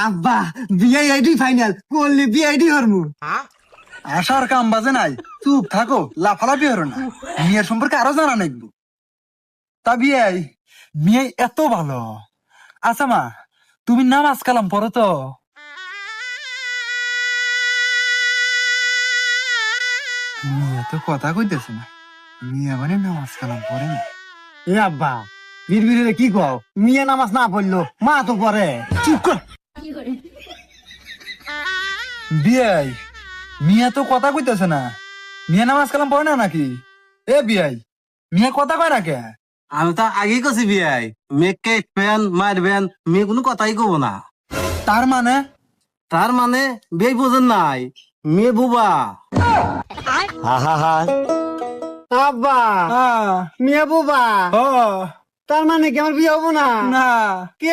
আব্বা বিয়ে ID final করলি বিয়ে আইডি হরমু। আসার কাম বাজে নাই, চুপ থাকো, লাফালাফি হরো না। মেয়ের সম্পর্কে আরো জানা নাকবো। তা বিয়াই, মেয়ে এত ভালো। আচ্ছা মা, তুমি নামাজ কালাম পড়ো তো? মেয়ে তো কথা কইতেছে না, মেয়ে মানে নামাজ কালাম পড়ে না। এ আব্বা বিড়বিড়ে কি কও, মিয়া নামাজ না পড়লো মা তো পড়ে। চুপ কর। বিয়াই, মিয়া তো কথা কইতেছে না, মিয়া নামাজ কালাম পড়ে না নাকি? এ বিয়াই, মিয়া কথা কয় না কে? আমি তো আগেই কছি বিয়াই, মেয়েকে ফ্যান মারবেন, মেয়ে কোনো কথাই কব না। তার মানে? তার মানে বিয়ে বোঝেন নাই, মেয়ে বুবা। আব্বা হ্যাঁ। মিয়া বুবা, ও তার মানে কি আমার বিয়ে হবো না? না। কে